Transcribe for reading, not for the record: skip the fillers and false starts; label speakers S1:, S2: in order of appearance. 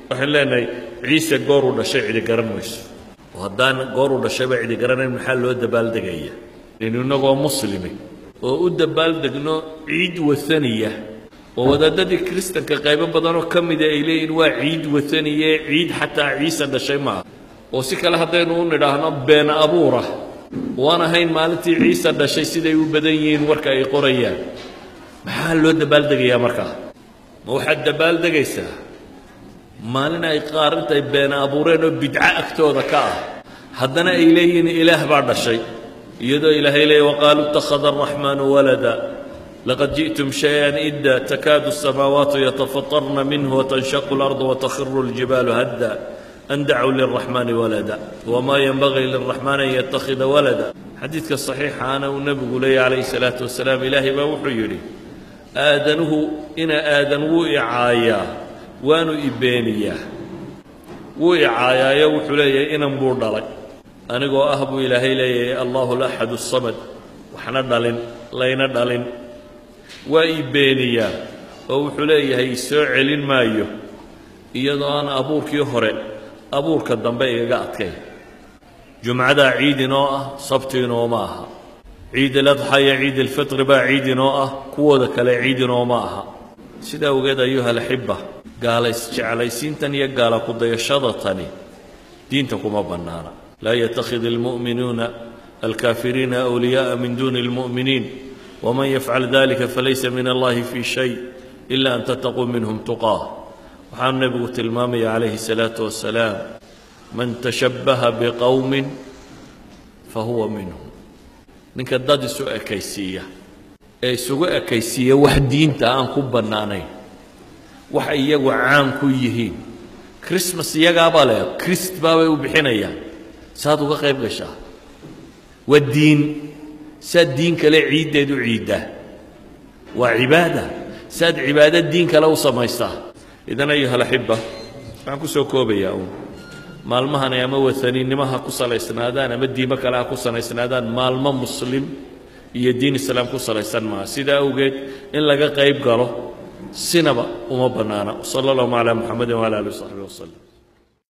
S1: waxaan leenahay ciise goor uu dhashay cidi garan mayso oo haddaan goor uu dhashayba cidi garanayn maxaa loo dabaaldegaya inagoo muslimi oo u dabaaldegno ciid wathaniya oo wadaadadii kristanka qaybo badan oo ka mid ah ay leeyihiin waa ciid wathaniye ciid xataa ciise dhashay maaha oo si kale haddaynu u nidhaahno been abuura waan ahayn maalintii ciise dhashay siday u badan yihiin warka ay qorayaan maxaa loo dabaaldegayaa markaa ma waxaad dabaaldegaysaa maalin ay qaar intay been abuureen oo bidco agtooda ka ah haddana ay leeyihiin ilaah baa dhashay iyadoo ilaahay leeyahy waqaaluu ittakhada arraxmaanu walada laqad ji'tum shay-an idda takaadu asamaawaatu yatafatarna minhu watanshaqu alardu watakhiru aljibaalu hadda an dacuu lilraxmaani walada wamaa yanbagii lilraxmaan an yattakhida walada xadiidka saxiixaana uu nebigu leeyahy calayhi salaatu wasalaam ilaahay baa wuxuu yidhi aadanuhu ina aadan wuu icaayaa waanu ibeeniyaa wuu icaayaayo wuxuu leeyahay inan buu dhalay anigoo ah buu ilaahay leeyahay allahu laxadu samad waxna dhalin layna dhalin waa ibeeniyaa oo wuxuu leeyahay soo celin maayo iyadoo aan abuurkii hore abuurka dambe igaga adkay jumcadaa ciid inoo ah sabti inooma aha ciid aladxa iyo ciid alfitri baa ciid inoo ah kuwooda kale ciid inooma aha sidaa ogeed ayuha alaxiba gaala isjeclaysiintan iyo gaala kudayashada tani diinta kuma bannaana laa yattakhidi almu'minuuna alkaafiriina awliya'a min duuni almu'miniin waman yafcal dalika falaysa min allahi fii shay ila an tattaquu minhum tuqaah waxaanu nebigu tilmaamaya calayhi salaatu wasalaam man tashabbaha biqowmin fahuwa minhum ninka dad isu ekaysiiya ee isugu ekaysiiya wax diinta aan ku bannaanayn wax iyagu caan ku yihiin christmas iyagaabaa leh christ baabay u bixinayaan saad uga qayb gashaa waa diin saad diin kale ciiddeed u ciiddaa waa cibaada saad cibaado diin kale u samaystaa idan ayuha alaxiba waxaan ku soo koobayaa uun maalmahani ama wathaniinimaha ku salaysnaadaan ama diimo kale ha ku salaysnaadaan maalmo muslim iyo diin islaam ku salaysan maaha sidaa awgeed in laga qayb galo sinaba uma bannaana sala allahu calaa muxamedin wala alihi wasaxbihi wasallam